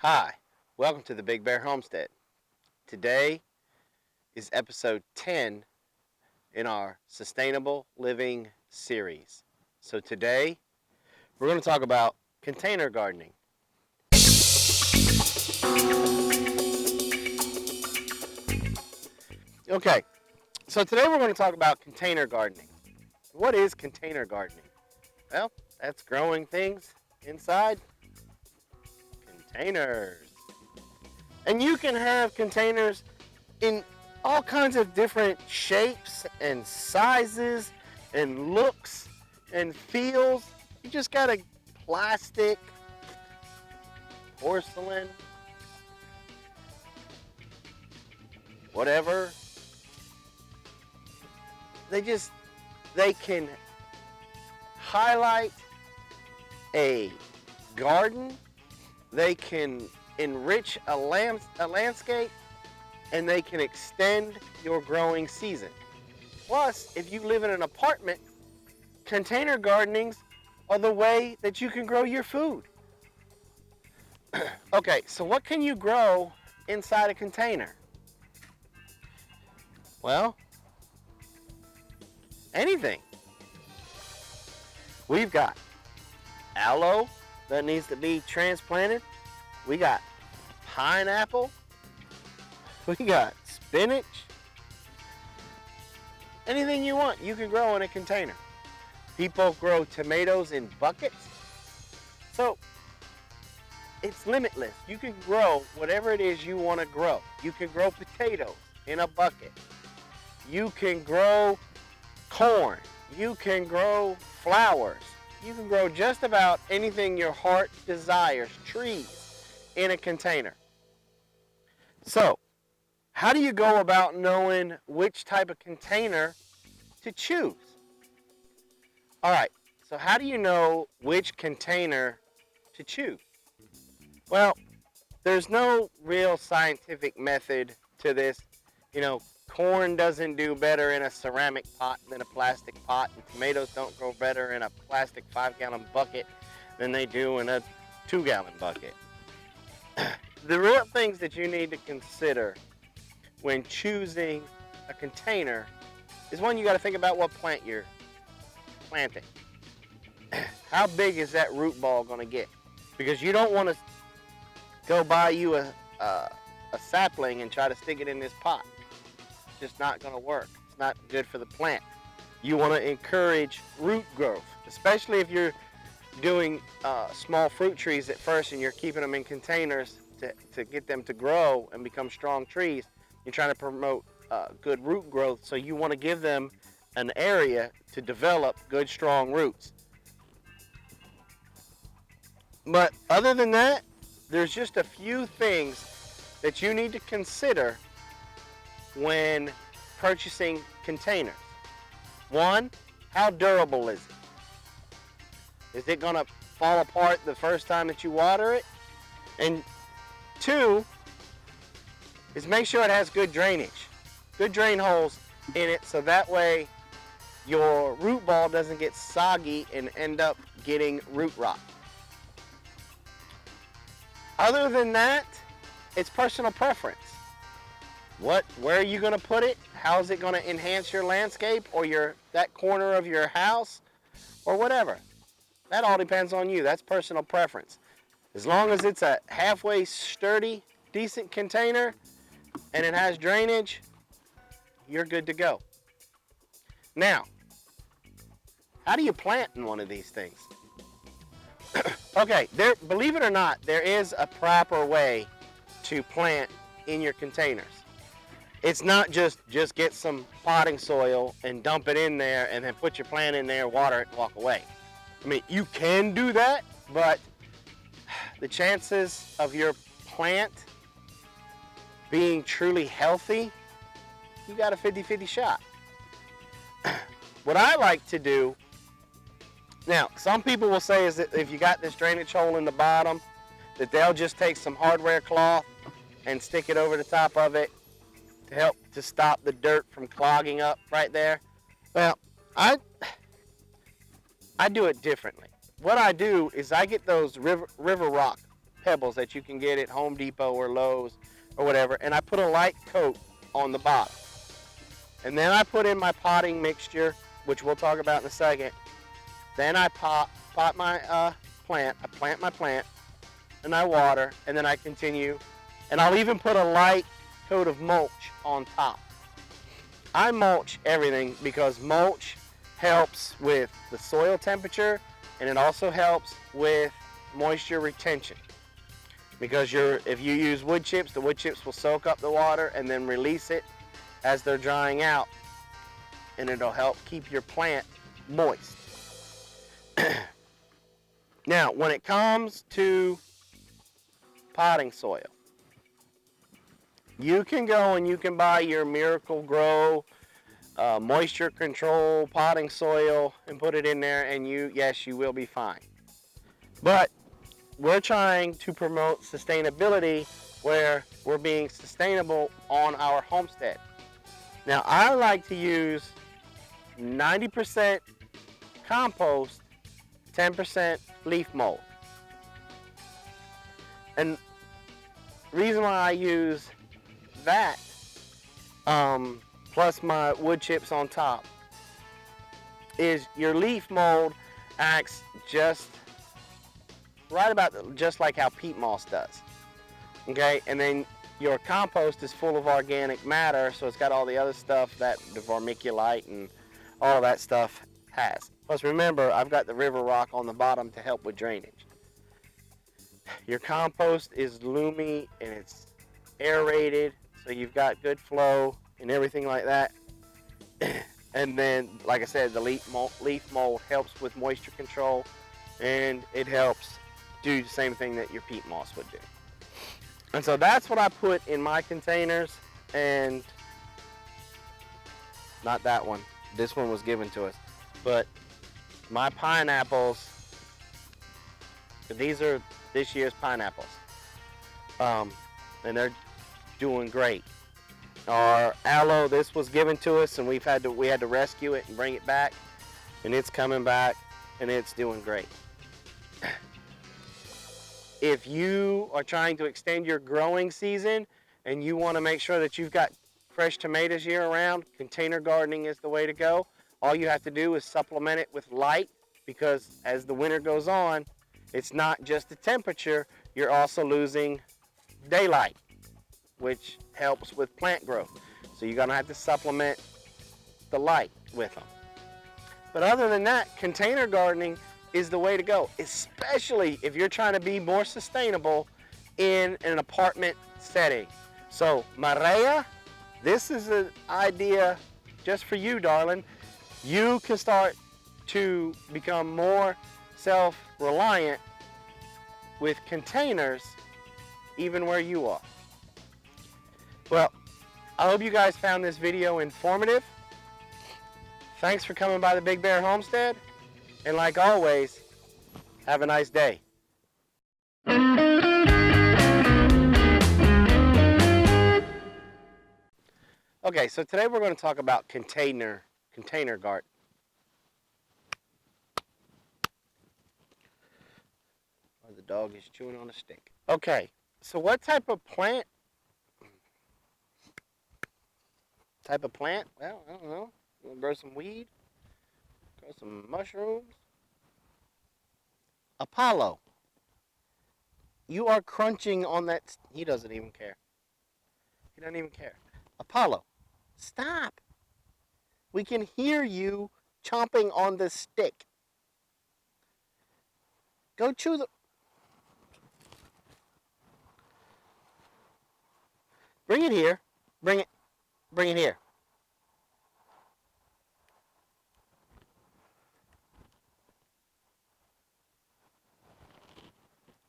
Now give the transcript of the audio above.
Hi, welcome to the Big Bear Homestead. Today is episode 10 in our Sustainable Living series. So today we're going to talk about container gardening. Okay, so today we're going to talk about container gardening. What is container gardening? Well, that's growing things inside containers. And you can have containers in all kinds of different shapes and sizes and looks and feels. You just got a plastic, porcelain, whatever. They can highlight a garden. They can enrich a landscape, and they can extend your growing season. Plus, if you live in an apartment, container gardenings are the way that you can grow your food. Okay, so what can you grow inside a container? Well, anything. We've got aloe that needs to be transplanted. We got pineapple. We got spinach. Anything you want, you can grow in a container. People grow tomatoes in buckets. So it's limitless. You can grow whatever it is you want to grow. You can grow potatoes in a bucket. You can grow corn. You can grow flowers. You can grow just about anything your heart desires, trees, in a container. So, how do you go about knowing which type of container to choose? All right, so how do you know which container to choose? Well, there's no real scientific method to this. Corn doesn't do better in a ceramic pot than a plastic pot, and tomatoes don't grow better in a plastic 5-gallon bucket than they do in a 2-gallon bucket. The real things that you need to consider when choosing a container is, one, you got to think about what plant you're planting. How big is that root ball going to get? Because you don't want to go buy you a sapling and try to stick it in this pot. It's just not going to work. It's not good for the plant. You want to encourage root growth, especially if you're doing small fruit trees at first and you're keeping them in containers to get them to grow and become strong trees. You're trying to promote good root growth, so you want to give them an area to develop good, strong roots. But other than that, there's just a few things that you need to consider when purchasing containers. One, how durable is it? Is it going to fall apart the first time that you water it? And two, is make sure it has good drainage. Good drain holes in it, so that way your root ball doesn't get soggy and end up getting root rot. Other than that, it's personal preference. Where are you going to put it? How is it going to enhance your landscape or that corner of your house or whatever? That all depends on you. That's personal preference. As long as it's a halfway sturdy, decent container and it has drainage, you're good to go. Now, how do you plant in one of these things? Okay, believe it or not, there is a proper way to plant in your containers. It's not just get some potting soil and dump it in there and then put your plant in there, water it, and walk away. I mean, you can do that, but the chances of your plant being truly healthy, you got a 50-50 shot. What I like to do, now, some people will say is that if you got this drainage hole in the bottom, that they'll just take some hardware cloth and stick it over the top of it to help to stop the dirt from clogging up right there. Well, I do it differently. What I do is I get those river rock pebbles that you can get at Home Depot or Lowe's or whatever, and I put a light coat on the bottom. And then I put in my potting mixture, which we'll talk about in a second. Then I pot my plant. I plant my plant, and I water, and then I continue. And I'll even put a light coat of mulch on top. I mulch everything because mulch helps with the soil temperature, and it also helps with moisture retention. Because if you use wood chips, the wood chips will soak up the water and then release it as they're drying out, and it'll help keep your plant moist. Now, when it comes to potting soil, you can go and you can buy your Miracle Grow moisture control potting soil and put it in there, and yes, you will be fine. But we're trying to promote sustainability where we're being sustainable on our homestead. Now, I like to use 90% compost, 10% leaf mold. And the reason why I use that, plus my wood chips on top, is your leaf mold acts just like how peat moss does. Okay, and then your compost is full of organic matter, so it's got all the other stuff that the vermiculite and all that stuff has. Plus, remember, I've got the river rock on the bottom to help with drainage. Your compost is loomy and it's aerated, so you've got good flow and everything like that. And then, like I said, the leaf mold helps with moisture control, and it helps do the same thing that your peat moss would do. And so that's what I put in my containers, and not that one. This one was given to us. But my pineapples, these are this year's pineapples. And they're doing great. Our aloe, this was given to us, and we had to rescue it and bring it back, and it's coming back, and it's doing great. If you are trying to extend your growing season and you want to make sure that you've got fresh tomatoes year round, container gardening is the way to go. All you have to do is supplement it with light, because as the winter goes on, it's not just the temperature, you're also losing daylight, which helps with plant growth. So you're gonna have to supplement the light with them. But other than that, container gardening is the way to go, especially if you're trying to be more sustainable in an apartment setting. So Maria, this is an idea just for you, darling. You can start to become more self-reliant with containers even where you are. Well, I hope you guys found this video informative. Thanks for coming by the Big Bear Homestead. And like always, have a nice day. Okay, so today we're going to talk about container garden. Or the dog is chewing on a stick. Okay, so what type of plant? Well, I don't know. You want to grow some weed? Grow some mushrooms? Apollo. You are crunching on that. He doesn't even care. He doesn't even care. Apollo, stop. We can hear you chomping on the stick. Go chew the... Bring it here. Bring it here.